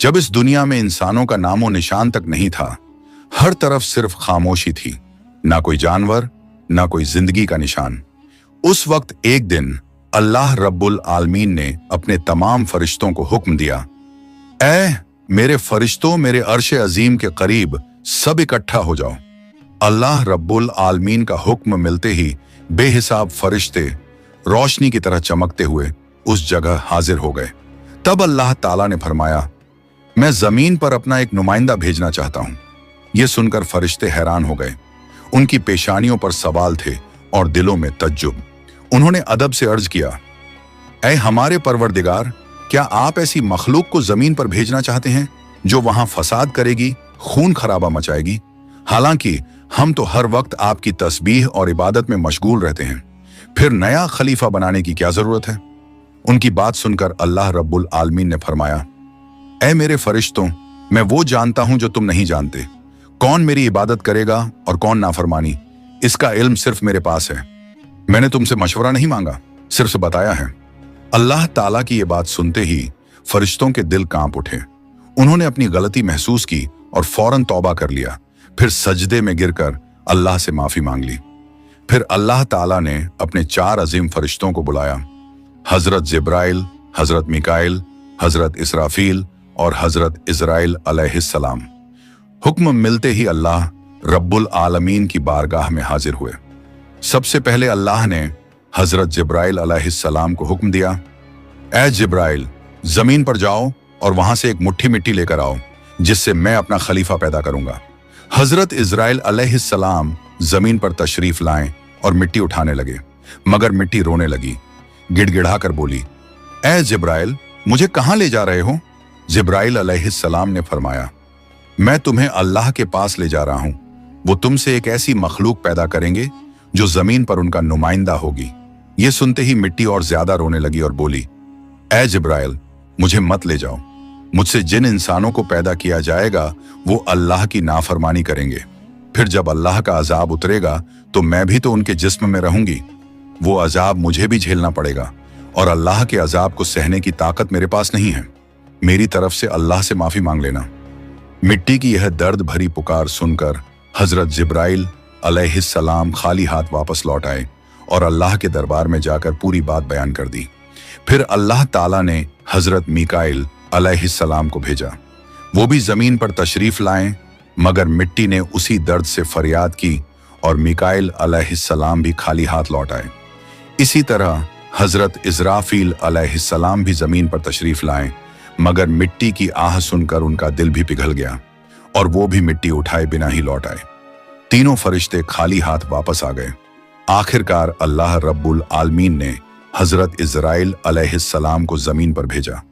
जब इस दुनिया में इंसानों का नामो निशान तक नहीं था, हर तरफ सिर्फ खामोशी थी, ना कोई जानवर, ना कोई जिंदगी का निशान। उस वक्त एक दिन अल्लाह रब्बुल आलमीन ने अपने तमाम फरिश्तों को हुक्म दिया, ऐ मेरे फरिश्तों, मेरे अर्श अजीम के करीब सब इकट्ठा हो जाओ। अल्लाह रब्बुल आलमीन का हुक्म मिलते ही बेहिसाब फरिश्ते रोशनी की तरह चमकते हुए उस जगह हाजिर हो गए। तब अल्लाह ताला ने फरमाया, मैं जमीन पर अपना एक नुमाइंदा भेजना चाहता हूं। यह सुनकर फरिश्ते हैरान हो गए। उनकी पेशानियों पर सवाल थे और दिलों में तज्जुब। उन्होंने अदब से अर्ज किया, ऐ हमारे परवरदिगार, क्या आप ऐसी मखलूक को जमीन पर भेजना चाहते हैं जो वहां फसाद करेगी, खून खराबा मचाएगी? हालांकि हम तो हर वक्त आपकी तस्बीह और इबादत में मशगूल रहते हैं, फिर नया खलीफा बनाने की क्या जरूरत है? उनकी बात सुनकर अल्लाह रब्बुल आलमीन ने फरमाया, ऐ मेरे फरिश्तों, मैं वो जानता हूं जो तुम नहीं जानते। कौन मेरी इबादत करेगा और कौन नाफरमानी, इसका इल्म सिर्फ मेरे पास है। मैंने तुमसे मशवरा नहीं मांगा, सिर्फ बताया है। अल्लाह ताला की ये बात सुनते ही फरिश्तों के दिल कांप उठे। उन्होंने अपनी गलती महसूस की और फौरन तौबा कर लिया। फिर सजदे में गिरकर अल्लाह से माफी मांग ली। फिर अल्लाह ताला ने अपने 4 अजीम फरिश्तों को बुलाया, हजरत जिब्राइल, हजरत मिकाइल, हजरत इसराफील और हजरत इजराइल अलैहिस्सलाम। हुक्म मिलते ही अल्लाह रब्बुल आलमीन की बारगाह में हाजिर हुए। सबसे पहले अल्लाह ने हजरत जिब्राइल अलैहिस्सलाम को हुक्म दिया, ऐ जिब्राइल, जमीन पर जाओ और वहां से एक मुट्ठी मिट्टी लेकर आओ, जिससे मैं अपना खलीफा पैदा करूंगा। हजरत इजराइल अलैहिस्सलाम जमीन पर तशरीफ लाएं और मिट्टी उठाने लगे, मगर मिट्टी रोने लगी। गिड़गिड़ाकर बोली, ऐ जिब्राइल, मुझे कहां ले जा रहे हो? जिब्राइल अलैहिस्सलाम ने फरमाया, मैं तुम्हें अल्लाह के पास ले जा रहा हूं। वो तुमसे एक ऐसी मखलूक पैदा करेंगे जो जमीन पर उनका नुमाइंदा होगी। ये सुनते ही मिट्टी और ज्यादा रोने लगी और बोली, ऐ जिब्राइल, मुझे मत ले जाओ। मुझसे जिन इंसानों को पैदा किया जाएगा वो अल्लाह की नाफरमानी करेंगे। फिर जब अल्लाह का अजाब उतरेगा तो मैं भी तो उनके जिस्म में रहूंगी। वो अजाब मुझे भी झेलना पड़ेगा और अल्लाह के अजाब को सहने की ताकत मेरे पास नहीं है। मेरी तरफ से अल्लाह से माफी मांग लेना। मिट्टी की यह दर्द भरी पुकार सुनकर हजरत जिब्राइल अलैहिस्सलाम खाली हाथ वापस लौट आए और अल्लाह के दरबार में जाकर पूरी बात बयान कर दी। फिर अल्लाह ताला ने हजरत मिकाइल अलैहिस्सलाम को भेजा। वो भी जमीन पर तशरीफ लाएं, मगर मिट्टी ने उसी दर्द से फरियाद की और मिकाइल अलैहिस्सलाम भी खाली हाथ लौट आए। इसी तरह हजरत इजराफील अलैहिस्सलाम भी जमीन पर तशरीफ लाएं, मगर मिट्टी की आह सुनकर उनका दिल भी पिघल गया और वो भी मिट्टी उठाए बिना ही लौट आए। तीनों फरिश्ते खाली हाथ वापस आ गए। आखिरकार अल्लाह रब्बुल आलमीन ने हजरत इजराइल अलैहिस्सलाम को जमीन पर भेजा।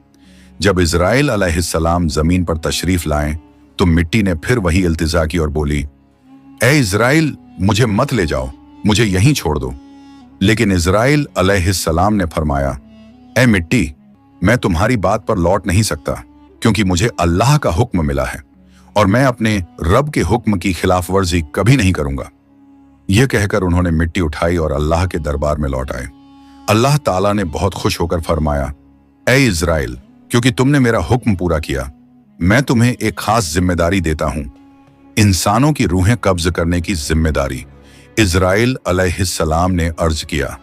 जब इजराइल अलैहिस्सलाम जमीन पर तशरीफ लाएं तो मिट्टी ने फिर वही इल्तिजा की और बोली, ऐ इजराइल, मुझे मत ले जाओ, मुझे यहीं छोड़ दो। लेकिन इजराइल अलैहिस्सलाम ने फरमाया, ऐ मिट्टी, मैं तुम्हारी बात पर लौट नहीं सकता, क्योंकि मुझे अल्लाह का हुक्म मिला है और मैं अपने रब के हुक्म की खिलाफ वर्जी कभी नहीं करूंगा। यह कहकर उन्होंने मिट्टी उठाई और अल्लाह के दरबार में लौट आए। अल्लाह ताला ने बहुत खुश होकर फरमाया, ऐ इजराइल, क्योंकि तुमने मेरा हुक्म पूरा किया, मैं तुम्हें एक खास जिम्मेदारी देता हूं, इंसानों की रूहें कब्ज करने की जिम्मेदारी। इजराइल अलैहिस्सलाम ने अर्ज किया,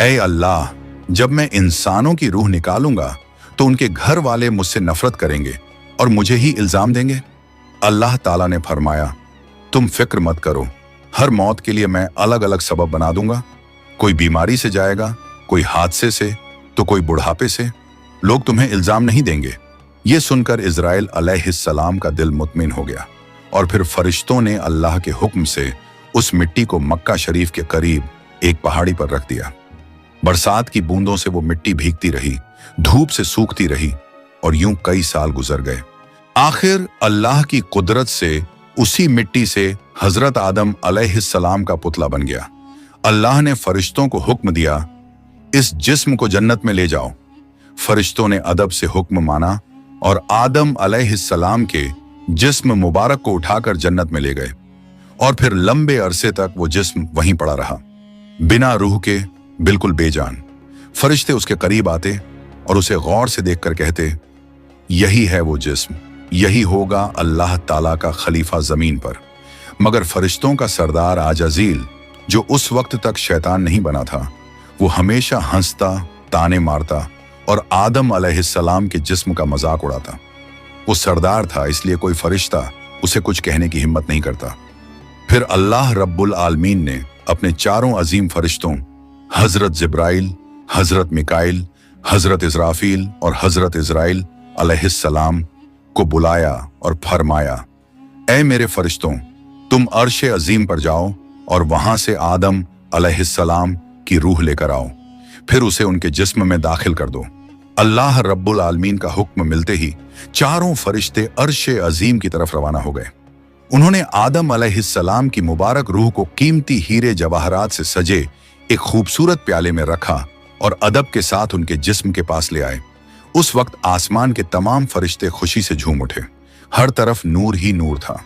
ऐ अल्लाह, जब मैं इंसानों की रूह निकालूंगा तो उनके घर वाले मुझसे नफरत करेंगे और मुझे ही इल्जाम देंगे। अल्लाह ताला ने फरमाया, तुम फिक्र मत करो, हर मौत के लिए मैं अलग अलग सबब बना दूंगा। कोई बीमारी से जाएगा, कोई हादसे से, तो कोई बुढ़ापे से। लोग तुम्हें इल्जाम नहीं देंगे। ये सुनकर इजराइल अलैहिस्सलाम का दिल मुतमिन हो गया और फिर फरिश्तों ने अल्लाह के हुक्म से उस मिट्टी को मक्का शरीफ के करीब एक पहाड़ी पर रख दिया। बरसात की बूंदों से वो मिट्टी भीगती रही, धूप से सूखती रही और यूं कई साल गुजर गए। आखिर अल्लाह की कुदरत से उसी मिट्टी से हजरत आदम अलैहिस्सलाम का पुतला बन गया। अल्लाह ने फरिश्तों को हुक्म दिया, इस जिस्म को जन्नत में ले जाओ। फरिश्तों ने अदब से हुक्म माना और आदम अलैहिस्सलाम के जिस्म मुबारक को उठाकर जन्नत में ले गए और फिर लंबे अरसे तक वो जिस्म वहीं पड़ा रहा, बिना रूह के, बिल्कुल बेजान। फरिश्ते उसके करीब आते और उसे गौर से देखकर कहते, यही है वो जिस्म, यही होगा अल्लाह ताला का खलीफा जमीन पर। मगर फरिश्तों का सरदार आजाजील, जो उस वक्त तक शैतान नहीं बना था, वो हमेशा हंसता, ताने मारता और आदम अलैहिस्सलाम के जिस्म का मजाक उड़ाता। वो सरदार था, इसलिए कोई फरिश्ता उसे कुछ कहने की हिम्मत नहीं करता। फिर अल्लाह रब्बुल आलमीन ने अपने चारों अजीम फरिश्तों हजरत जिब्राइल, हजरत मिकाइल, हजरत इजराफील और हजरत इजराइल अलैहिस्सलाम को बुलाया और फरमाया, ऐ मेरे फरिश्तों, तुम अर्श अजीम पर जाओ और वहां से आदम अलैहिस्सलाम की रूह लेकर आओ, फिर उसे उनके जिस्म में दाखिल कर दो। अल्लाह रब्बुल आलमीन का हुक्म मिलते ही चारों फरिश्ते अर्श अजीम की तरफ रवाना हो गए। उन्होंने आदम अलैहिस्सलाम की मुबारक रूह को कीमती हीरे जवाहरात से सजे एक खूबसूरत प्याले में रखा और अदब के साथ उनके जिस्म के पास ले आए। उस वक्त आसमान के तमाम फरिश्ते खुशी से झूम उठे। हर तरफ नूर ही नूर था।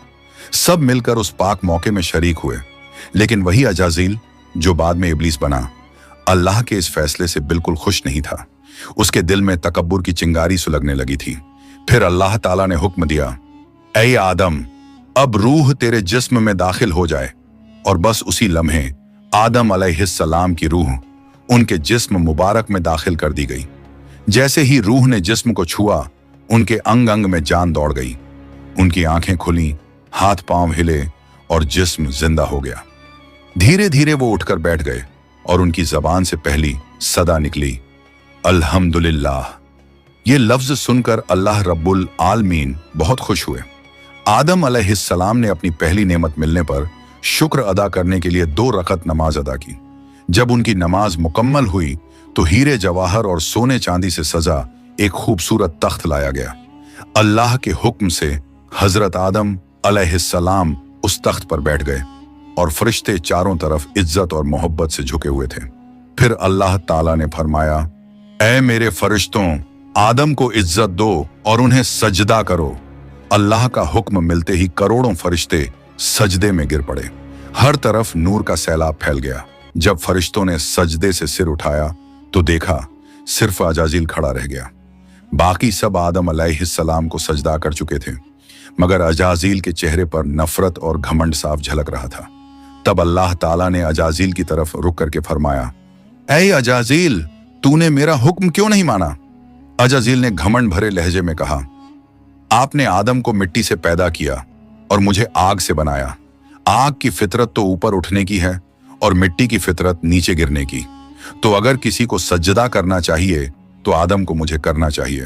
सब मिलकर उस पाक मौके में शरीक हुए। लेकिन वही अजाजील, जो बाद में इब्लीस बना, अल्लाह के इस फैसले से बिल्कुल खुश नहीं था। उसके दिल में तकब्बुर की चिंगारी सुलगने लगी थी। फिर अल्लाह ताला ने हुक्म दिया, ऐ आदम, अब रूह तेरे जिस्म में दाखिल हो जाए। और बस उसी लम्हे आदम अलैहिस्सलाम की रूह उनके जिस्म मुबारक में दाखिल कर दी गई। जैसे ही रूह ने जिस्म को छुआ, उनके अंग अंग में जान दौड़ गई। उनकी आंखें खुली, हाथ पांव हिले और जिस्म जिंदा हो गया। धीरे धीरे वो उठकर बैठ गए और उनकी जबान से पहली सदा निकली, अल्हम्दुलिल्लाह। ये लफ्ज सुनकर अल्लाह रब्बुल आलमीन बहुत खुश हुए। आदम अलैहिस्सलाम ने अपनी पहली नेमत मिलने पर शुक्र अदा करने के लिए 2 रकत नमाज अदा की। जब उनकी नमाज मुकम्मल हुई तो हीरे जवाहर और सोने चांदी से सजा एक खूबसूरत तख्त लाया गया। अल्लाह के हुक्म से हजरत आदम अलैहिस्सलाम उस तख्त पर बैठ गए और फरिश्ते चारों तरफ इज्जत और मोहब्बत से झुके हुए थे। फिर अल्लाह ताला ने फरमाया, ऐ मेरे फरिश्तों, आदम को इज्जत दो और उन्हें सजदा करो। अल्लाह का हुक्म मिलते ही करोड़ों फरिश्ते सजदे में गिर पड़े। हर तरफ नूर का सैलाब फैल गया। जब फरिश्तों ने सजदे से सिर उठाया तो देखा सिर्फ अजाजील खड़ा रह गया। बाकी सब आदम अलैहिस्सलाम को सजदा कर चुके थे, मगर अजाजील के चेहरे पर नफरत और घमंड साफ झलक रहा था। तब अल्लाह ताला ने अजाजील की तरफ रुक करके फरमाया, ऐ अजाजील, तूने मेरा हुक्म क्यों नहीं माना? अजाजील ने घमंड भरे लहजे में कहा, आपने आदम को मिट्टी से पैदा किया और मुझे आग से बनाया। आग की फितरत तो ऊपर उठने की है और मिट्टी की फितरत नीचे गिरने की। तो अगर किसी को सजदा करना चाहिए तो आदम को मुझे करना चाहिए।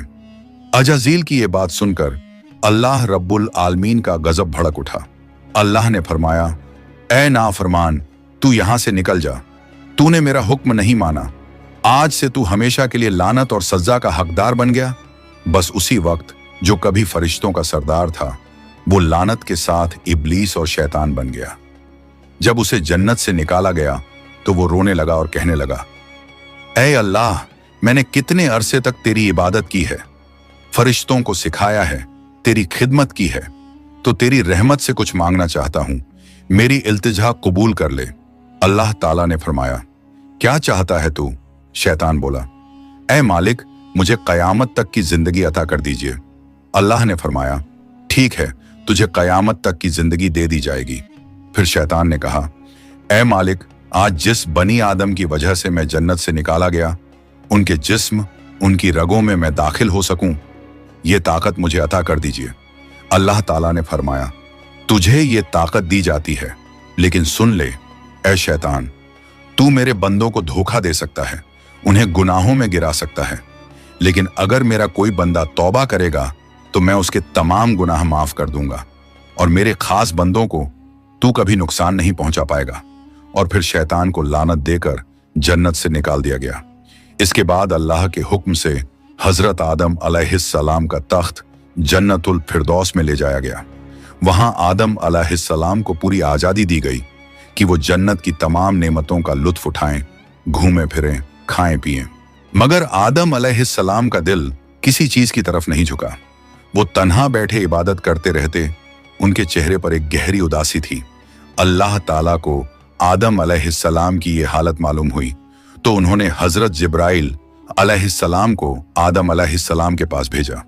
अजाजील की यह बात सुनकर अल्लाह रब्बुल आलमीन का गजब भड़क उठा। अल्लाह ने फरमाया, ऐ नाफरमान, तू यहां से निकल जा। तूने मेरा हुक्म नहीं माना। आज से तू हमेशा के लिए लानत और सजा का हकदार बन गया। बस उसी वक्त जो कभी फरिश्तों का सरदार था, वो लानत के साथ इब्लीस और शैतान बन गया। जब उसे जन्नत से निकाला गया तो वो रोने लगा और कहने लगा, ऐ अल्लाह, मैंने कितने अरसे तक तेरी इबादत की है, फरिश्तों को सिखाया है, तेरी खिदमत की है, तो तेरी रहमत से कुछ मांगना चाहता हूं, मेरी इल्तिजा कबूल कर ले। अल्लाह ताला ने फरमाया, क्या चाहता है तू? शैतान बोला, ऐ मालिक, मुझे कयामत तक की जिंदगी अता कर दीजिए। अल्लाह ने फरमाया, ठीक है, तुझे कयामत तक की जिंदगी दे दी जाएगी। फिर शैतान ने कहा, ऐ मालिक, आज जिस बनी आदम की वजह से मैं जन्नत से निकाला गया, उनके जिस्म, उनकी रगों में मैं दाखिल हो सकूं, ये ताकत मुझे अता कर दीजिए। अल्लाह ताला ने फरमाया, तुझे ये ताकत दी जाती है, लेकिन सुन ले ऐ शैतान, तू मेरे बंदों को धोखा दे सकता है, उन्हें गुनाहों में गिरा सकता है, लेकिन अगर मेरा कोई बंदा तौबा करेगा तो मैं उसके तमाम गुनाह माफ कर दूंगा और मेरे खास बंदों को तू कभी नुकसान नहीं पहुंचा पाएगा। और फिर शैतान को लानत देकर जन्नत से निकाल दिया गया। इसके बाद अल्लाह के हुक्म से हजरत आदम अलैहिस्सलाम का तख्त जन्नतुल फिरदौस में ले जाया गया। वहां आदम अलैहिस्सलाम को पूरी आजादी दी गई कि वो जन्नत की तमाम नेमतों का लुत्फ उठाएं, घूमें फिरें, खाएं पिएं। मगर आदम अलैहिस्सलाम का दिल किसी चीज की तरफ नहीं झुका। वो तन्हा बैठे इबादत करते रहते। उनके चेहरे पर एक गहरी उदासी थी। अल्लाह ताला को आदम अलैहिस्सलाम की ये हालत मालूम हुई तो उन्होंने हजरत जिब्राइल अलैहिस्सलाम को आदम अलैहिस्सलाम के पास भेजा।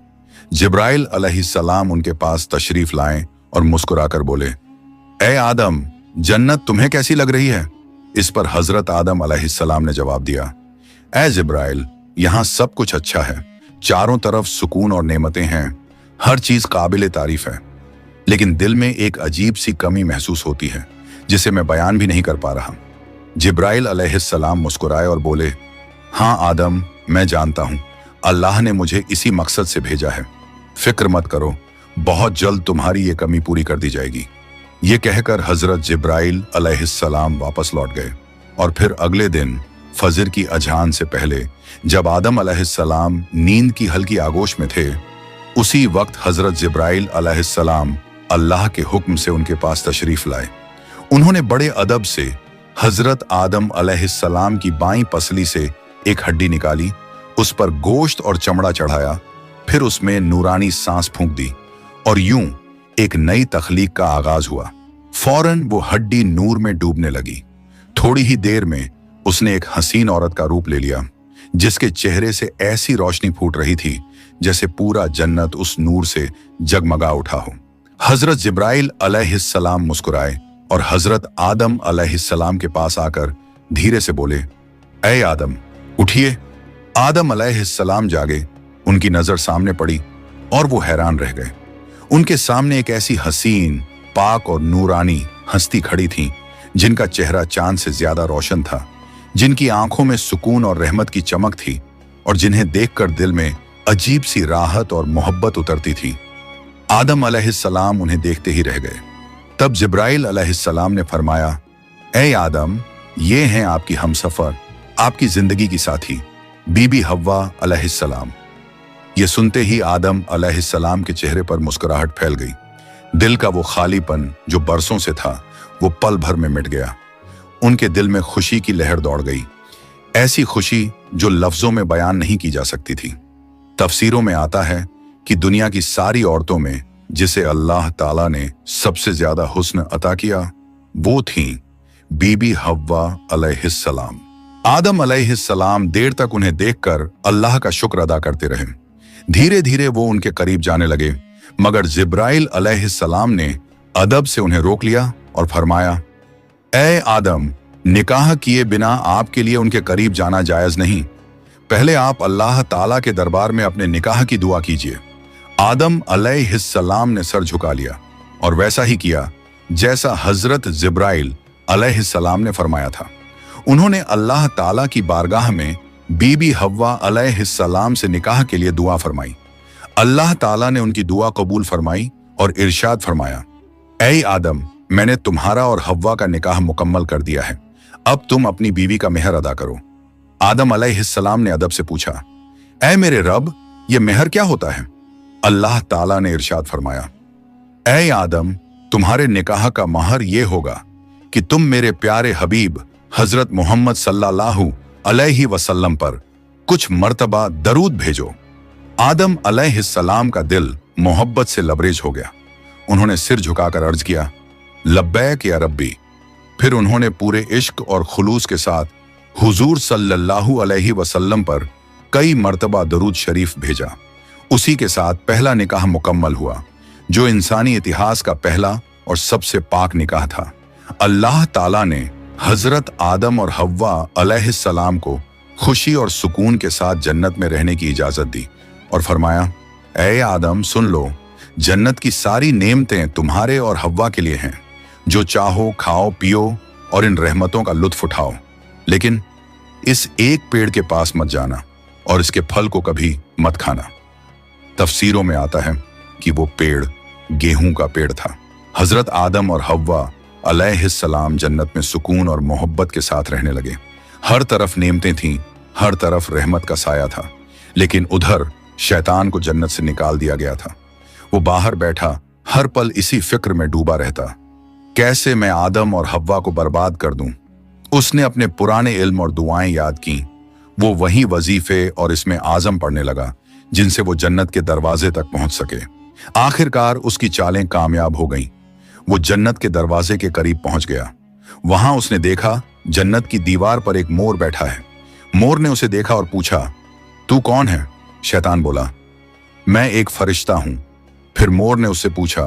जिब्राइल अलैहिस्सलाम उनके पास तशरीफ लाए और मुस्कुराकर बोले, ए आदम, जन्नत तुम्हें कैसी लग रही है? इस पर हजरत आदम अलैहिस्सलाम ने जवाब दिया, ए जिब्राइल, यहाँ सब कुछ अच्छा है, चारों तरफ सुकून और नेमतें हैं, हर चीज काबिल तारीफ है, लेकिन दिल में एक अजीब सी कमी महसूस होती है जिसे मैं बयान भी नहीं कर पा रहा। जिब्राइल अलैहिस्सलाम मुस्कुराए और बोले, हाँ आदम, मैं जानता हूं, अल्लाह ने मुझे इसी मकसद से भेजा है, फिक्र मत करो, बहुत जल्द तुम्हारी ये कमी पूरी कर दी जाएगी। ये कहकर हजरत जिब्राइल अलैहिस्सलाम वापस लौट गए और फिर अगले दिन फजर की अजान से पहले जब आदम अलैहिस्सलाम नींद की हल्की आगोश में थे, उसी वक्त हजरत जिब्राइल अलैहिस्सलाम अल्लाह के हुक्म से उनके पास तशरीफ लाए। उन्होंने बड़े अदब से हजरत आदम अलैहिस्सलाम की बाईं पसली से एक हड्डी निकाली, उस पर गोश्त और चमड़ा चढ़ाया, फिर उसमें नूरानी सांस फूंक दी और यूं एक नई तख्लीक का आगाज हुआ। फौरन वो हड्डी नूर में डूबने लगी। थोड़ी ही देर में उसने एक हसीन औरत का रूप ले लिया, जिसके चेहरे से ऐसी रोशनी फूट रही थी जैसे पूरा जन्नत उस नूर से जगमगा उठा हो। हजरत जिब्राइल अलैहिस्सलाम मुस्कुराए और हजरत आदम अलैहिस्सलाम के पास आकर धीरे से बोले, ए आदम, उठिए। आदम अलैहिस्सलाम जागे, उनकी नजर सामने पड़ी और वो हैरान रह गए। उनके सामने एक ऐसी हसीन, पाक और नूरानी हस्ती खड़ी थी जिनका चेहरा चांद से ज्यादा रोशन था, जिनकी आंखों में सुकून और रहमत की चमक थी और जिन्हें देखकर दिल में अजीब सी राहत और मोहब्बत उतरती थी। आदम अलैहिस्सलाम उन्हें देखते ही रह गए। तब जिब्राइल अलैहिस्सलाम ने फरमाया, ए आदम, ये हैं आपकी हमसफर, आपकी जिंदगी की साथी, बीबी हव्वा अलैहिस्सलाम। ये सुनते ही आदम अलैहिस्सलाम के चेहरे पर मुस्कुराहट फैल गई। दिल का वो खालीपन जो बरसों से था, वो पल भर में मिट गया। उनके दिल में खुशी की लहर दौड़ गई, ऐसी खुशी जो लफ्जों में बयान नहीं की जा सकती थी। तफसीरों में आता है कि दुनिया की सारी औरतों में जिसे अल्लाह ताला ने सबसे ज्यादा हुस्न अता किया, वो थी बीबी हव्वा अलैहिस्सलाम। आदम अलैहिस्सलाम देर तक उन्हें देखकर अल्लाह का शुक्र अदा करते रहे। धीरे धीरे वो उनके करीब जाने लगे, मगर जिब्राइल अलैहिस्सलाम ने अदब से उन्हें रोक लिया और फरमाया, ए आदम, निकाह किए बिना आपके लिए उनके करीब जाना जायज नहीं। पहले आप अल्लाह ताला के दरबार में अपने निकाह की दुआ कीजिए। आदम अलैहिस्सलाम ने सर झुका लिया और वैसा ही किया जैसा हजरत जिब्राइल अलैहिस्सलाम ने फरमाया था। उन्होंने अल्लाह ताला की बारगाह में बीबी हव्वा अलैहिस्सलाम से निकाह के लिए दुआ फरमाई। अल्लाह ताला ने उनकी दुआ कबूल फरमाई और इरशाद फरमाया, ऐ आदम, मैंने तुम्हारा और हव्वा का निकाह मुकम्मल कर दिया है, अब तुम अपनी बीवी का मेहर अदा करो। आदम अलैहिस्सलाम ने अदब से पूछा, ऐ मेरे रब, ये मेहर क्या होता है? अल्लाह ताला ने इरशाद फरमाया, ऐ आदम, तुम्हारे निकाह का महर ये होगा कि तुम मेरे प्यारे हबीब हजरत मोहम्मद सल्लल्लाहु अलैहि वसल्लम पर कुछ मर्तबा दरूद भेजो। आदम अलैहिस्सलाम का दिल मोहब्बत से लबरेज हो गया। उन्होंने सिर झुकाकर अर्ज किया, लब्बैक या रब्बी। फिर उन्होंने पूरे इश्क और खुलूस के साथ हुजूर सल्लल्लाहु अलैहि वसल्लम पर कई मर्तबा दरूद शरीफ भेजा। उसी के साथ पहला निकाह मुकम्मल हुआ, जो इंसानी इतिहास का पहला और सबसे पाक निकाह था। अल्लाह ताला ने हजरत आदम और हव्वा अलैहिस्सलाम को खुशी और सुकून के साथ जन्नत में रहने की इजाजत दी और फरमाया, ऐ आदम, सुन लो, जन्नत की सारी नेमतें तुम्हारे और हव्वा के लिए हैं। जो चाहो खाओ पियो और इन रहमतों का लुत्फ उठाओ, लेकिन इस एक पेड़ के पास मत जाना और इसके फल को कभी मत खाना। तफसीरों में आता है कि वो पेड़ गेहूं का पेड़ था। हजरत आदम और हव्वा अलैहिस्सलाम जन्नत में सुकून और मोहब्बत के साथ रहने लगे। हर तरफ नेमतें थीं, हर तरफ रहमत का साया था, लेकिन उधर शैतान को जन्नत से निकाल दिया गया था। वो बाहर बैठा हर पल इसी फिक्र में डूबा रहता, कैसे मैं आदम और हव्वा को बर्बाद कर दूं। उसने अपने पुराने इल्म और दुआएं याद की। वो वही वजीफे और इसमें आजम पढ़ने लगा जिनसे वो जन्नत के दरवाजे तक पहुंच सके। आखिरकार उसकी चालें कामयाब हो गईं। वो जन्नत के दरवाजे के करीब पहुंच गया। वहां उसने देखा जन्नत की दीवार पर एक मोर बैठा है। मोर ने उसे देखा और पूछा, तू कौन है? शैतान बोला, मैं एक फरिश्ता हूं। फिर मोर ने उससे पूछा,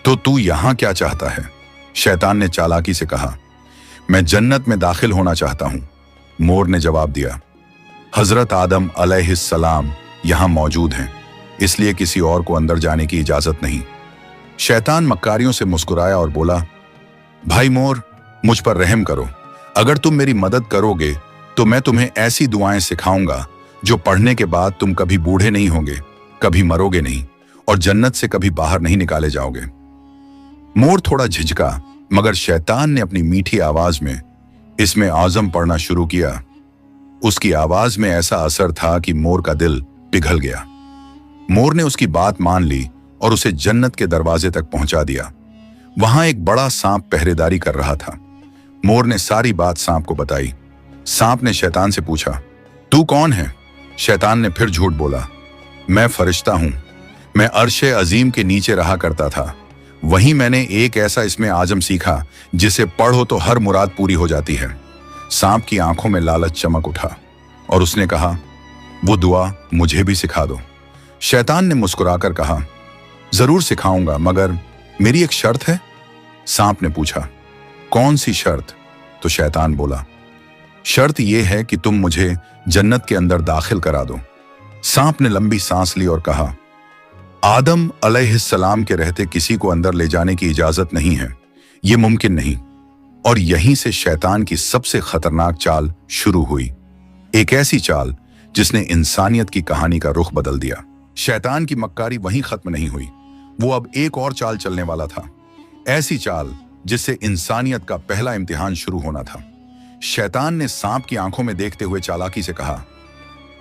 तो तू यहां क्या चाहता है? शैतान ने चालाकी से कहा, मैं जन्नत में दाखिल होना चाहता हूं। मोर ने जवाब दिया, हजरत आदम अलैहिस्सलाम यहां मौजूद हैं, इसलिए किसी और को अंदर जाने की इजाजत नहीं। शैतान मक्कारियों से मुस्कुराया और बोला, भाई मोर, मुझ पर रहम करो। अगर तुम मेरी मदद करोगे तो मैं तुम्हें ऐसी दुआएं सिखाऊंगा जो पढ़ने के बाद तुम कभी बूढ़े नहीं होंगे, कभी मरोगे नहीं और जन्नत से कभी बाहर नहीं निकाले जाओगे। मोर थोड़ा झिझका, मगर शैतान ने अपनी मीठी आवाज में इसमें आजम पढ़ना शुरू किया। उसकी आवाज में ऐसा असर था कि मोर का दिल पिघल गया। मोर ने उसकी बात मान ली और उसे जन्नत के दरवाजे तक पहुंचा दिया। वहां एक बड़ा सांप पहरेदारी कर रहा था। मोर ने सारी बात सांप को बताई। सांप ने शैतान से पूछा, तू कौन है? शैतान ने फिर झूठ बोला, मैं फरिश्ता हूं। मैं अर्शे अजीम के नीचे रहा करता था। वहीं मैंने एक ऐसा इसमें आजम सीखा जिसे पढ़ो तो हर मुराद पूरी हो जाती है। सांप की आंखों में लालच चमक उठा और उसने कहा, वो दुआ मुझे भी सिखा दो। शैतान ने मुस्कुराकर कहा, जरूर सिखाऊंगा, मगर मेरी एक शर्त है। सांप ने पूछा, कौन सी शर्त? तो शैतान बोला, शर्त यह है कि तुम मुझे जन्नत के अंदर दाखिल करा दो। सांप ने लंबी सांस ली और कहा, आदम अलैहिस्सलाम के रहते किसी को अंदर ले जाने की इजाजत नहीं है, यह मुमकिन नहीं। और यहीं से शैतान की सबसे खतरनाक चाल शुरू हुई, एक ऐसी चाल जिसने इंसानियत की कहानी का रुख बदल दिया। शैतान की मक्कारी वहीं खत्म नहीं हुई, वो अब एक और चाल चलने वाला था, ऐसी चाल जिससे इंसानियत का पहला इम्तिहान शुरू होना था। शैतान ने सांप की आंखों में देखते हुए चालाकी से कहा,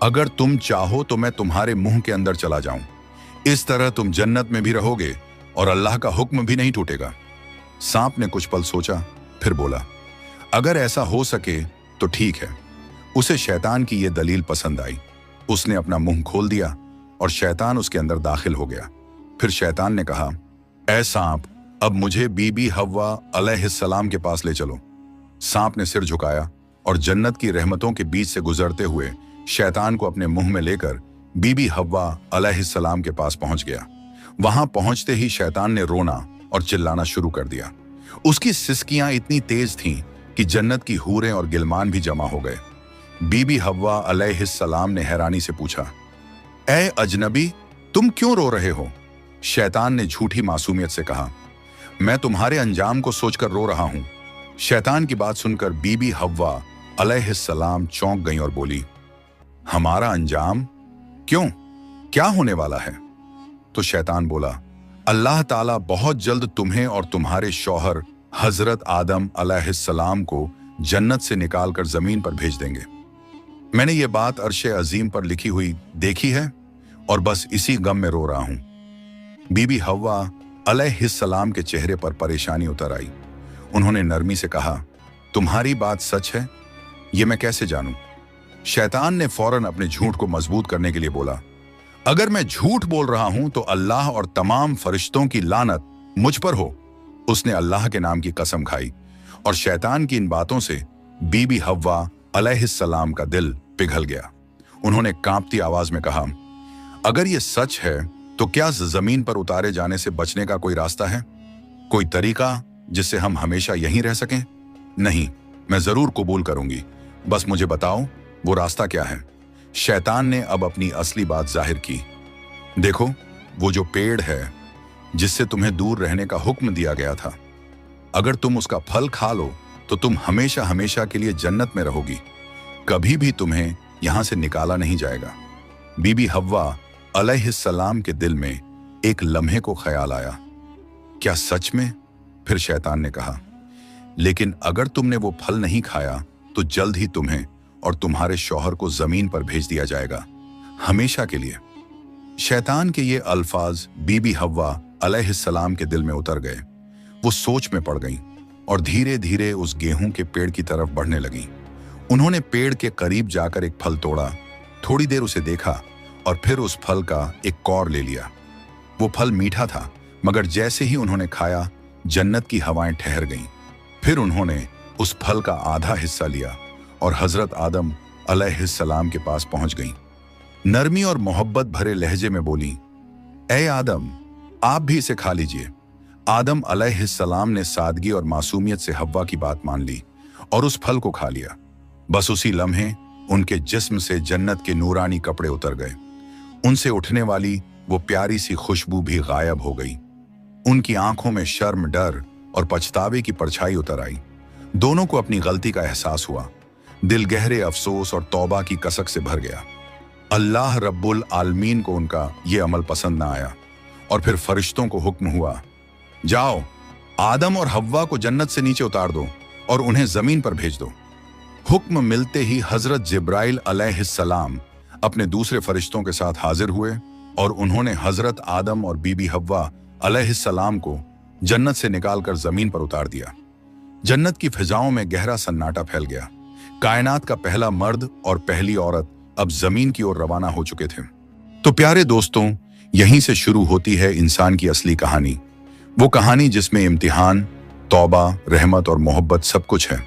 अगर तुम चाहो तो मैं तुम्हारे मुंह के अंदर चला जाऊं। इस तरह तुम जन्नत में भी रहोगे और अल्लाह का हुक्म भी नहीं टूटेगा। सांप ने कुछ पल सोचा, फिर बोला, अगर ऐसा हो सके तो ठीक है। उसे शैतान की यह दलील पसंद आई। उसने अपना मुंह खोल दिया और शैतान उसके अंदर दाखिल हो गया। फिर शैतान ने कहा, ऐ सांप, अब मुझे बीबी हव्वा अलैहिस्सलाम के पास ले चलो। सांप ने सिर झुकाया और जन्नत की रहमतों के बीच से गुजरते हुए शैतान को अपने मुंह में लेकर बीबी हव्वा अलैहिस्सलाम के पास पहुंच गया। वहां पहुंचते ही शैतान ने रोना और चिल्लाना शुरू कर दिया। उसकी सिसकियां इतनी तेज थीं कि जन्नत की हूरें और गिलमान भी जमा हो गए। बीबी हव्वा अलैहिस्सलाम ने हैरानी से पूछा, ऐ अजनबी, तुम क्यों रो रहे हो? शैतान ने झूठी मासूमियत से कहा, मैं तुम्हारे अंजाम को सोचकर रो रहा हूं। शैतान की बात सुनकर बीबी हव्वा अलैहिस्सलाम चौंक गईं और बोली, हमारा अंजाम? क्यों, क्या होने वाला है? तो शैतान बोला, अल्लाह ताला बहुत जल्द तुम्हें और तुम्हारे शौहर हजरत आदम अलैहिस्सलाम को जन्नत से निकालकर जमीन पर भेज देंगे। मैंने ये बात अर्शे अजीम पर लिखी हुई देखी है और बस इसी गम में रो रहा हूं। बीबी हव्वा अलैहिस्सलाम के चेहरे पर परेशानी उतर आई। उन्होंने नरमी से कहा, तुम्हारी बात सच है? ये मैं कैसे जानूं? शैतान ने फौरन अपने झूठ को मजबूत करने के लिए बोला, अगर मैं झूठ बोल रहा हूं तो अल्लाह और तमाम फरिश्तों की लानत मुझ पर हो। उसने अल्लाह के नाम की कसम खाई और शैतान की इन बातों से बीबी हव्वा अलैहिस्सलाम का दिल पिघल गया। उन्होंने कांपती आवाज में कहा, अगर ये सच है तो क्या जमीन पर उतारे जाने से बचने का कोई रास्ता है? कोई तरीका जिससे हम हमेशा यहीं रह सकें? नहीं, मैं जरूर कबूल करूंगी, बस मुझे बताओ वो रास्ता क्या है। शैतान ने अब अपनी असली बात जाहिर की। देखो, वो जो पेड़ है जिससे तुम्हें दूर रहने का हुक्म दिया गया था, अगर तुम उसका फल खा लो तो तुम हमेशा हमेशा के लिए जन्नत में रहोगी, कभी भी तुम्हें यहां से निकाला नहीं जाएगा। बीबी हव्वा अलैहिस्सलाम के दिल में एक लम्हे को ख्याल आया, क्या सच में? फिर शैतान ने कहा, लेकिन अगर तुमने वो फल नहीं खाया तो जल्द ही तुम्हें और तुम्हारे शौहर को जमीन पर भेज दिया जाएगा, हमेशा के लिए। शैतान के ये अल्फाज बीबी हव्वा अलैहिस्सलाम के दिल में उतर गए। वो सोच में पड़ गईं और धीरे धीरे उस गेहूं के पेड़ की तरफ बढ़ने लगीं। उन्होंने पेड़ के करीब जाकर एक फल तोड़ा, थोड़ी देर उसे देखा और फिर उस फल का एक कौर ले लिया। वो फल मीठा था, मगर जैसे ही उन्होंने खाया जन्नत की हवाएं ठहर गईं। फिर उन्होंने उस फल का आधा हिस्सा लिया और हजरत आदम अलैहिस्सलाम के पास पहुंच गईं। नरमी और मोहब्बत भरे लहजे में बोली, ए आदम, आप भी इसे खा लीजिए। आदम अलैहिस्सलाम ने सादगी और मासूमियत से हव्वा की बात मान ली और उस फल को खा लिया। बस उसी लम्हे उनके जिस्म से जन्नत के नूरानी कपड़े उतर गए। उनसे उठने वाली वो प्यारी सी खुशबू भी गायब हो गई। उनकी आंखों में शर्म, डर और पछतावे की परछाई उतर आई। दोनों को अपनी गलती का एहसास हुआ। दिल गहरे अफसोस और तौबा की कसक से भर गया। अल्लाह रब्बुल आलमीन को उनका ये अमल पसंद ना आया और फिर फरिश्तों को हुक्म हुआ, जाओ, आदम और हव्वा को जन्नत से नीचे उतार दो और उन्हें जमीन पर भेज दो। हुक्म मिलते ही हजरत जिब्राइल अलैहिस्सलाम अपने दूसरे फरिश्तों के साथ हाजिर हुए और उन्होंने हजरत आदम और बीबी हव्वा अलैहिस्सलाम को जन्नत से निकालकर जमीन पर उतार दिया। जन्नत की फिजाओं में गहरा सन्नाटा फैल गया। कायनात का पहला मर्द और पहली औरत अब जमीन की ओर रवाना हो चुके थे। तो प्यारे दोस्तों, यहीं से शुरू होती है इंसान की असली कहानी। वो कहानी जिसमें इम्तिहान, तौबा, रहमत और मोहब्बत सब कुछ है।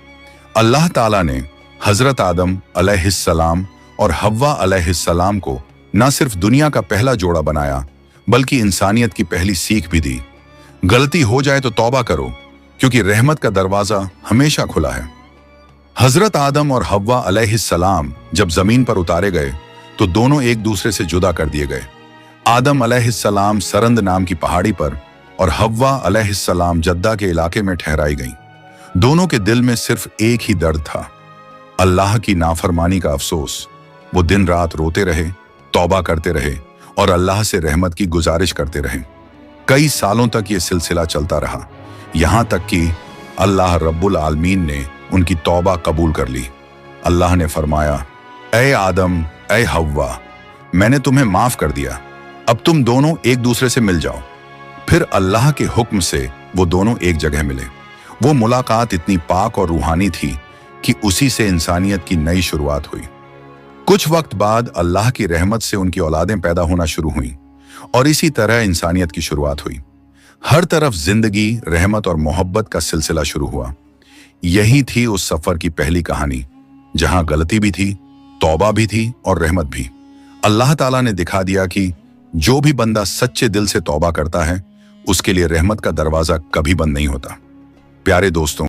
अल्लाह ताला ने हजरत आदम अलैहिस्सलाम और हव्वा अलैहिस्सलाम को न सिर्फ दुनिया का पहला जोड़ा बनाया, बल्कि इंसानियत की पहली सीख भी दी। गलती हो जाए तो तौबा करो, क्योंकि रहमत का दरवाजा हमेशा खुला है। हजरत आदम और हव्वा अलैहिस्सलाम जब जमीन पर उतारे गए तो दोनों एक दूसरे से जुदा कर दिए गए। आदम अलैहिस्सलाम सरंद नाम की पहाड़ी पर और हव्वा अलैहिस्सलाम जद्दा के इलाके में ठहराई गईं। दोनों के दिल में सिर्फ एक ही दर्द था, अल्लाह की नाफरमानी का अफसोस। वो दिन रात रोते रहे, तौबा करते रहे और अल्लाह से रहमत की गुजारिश करते रहे। कई सालों तक ये सिलसिला चलता रहा, यहां तक कि अल्लाह रब्बुल आलमीन ने उनकी तौबा कबूल कर ली। अल्लाह ने फरमाया, ए आदम, ए हव्वा, मैंने तुम्हें माफ कर दिया, अब तुम दोनों एक दूसरे से मिल जाओ। फिर अल्लाह के हुक्म से वो दोनों एक जगह मिले। वो मुलाकात इतनी पाक और रूहानी थी कि उसी से इंसानियत की नई शुरुआत हुई। कुछ वक्त बाद अल्लाह की रहमत से उनकी औलादें पैदा होना शुरू हुईं और इसी तरह इंसानियत की शुरुआत हुई। हर तरफ जिंदगी, रहमत और मोहब्बत का सिलसिला शुरू हुआ। यही थी उस सफर की पहली कहानी, जहां गलती भी थी, तौबा भी थी और रहमत भी। अल्लाह ताला ने दिखा दिया कि जो भी बंदा सच्चे दिल से तौबा करता है, उसके लिए रहमत का दरवाजा कभी बंद नहीं होता। प्यारे दोस्तों,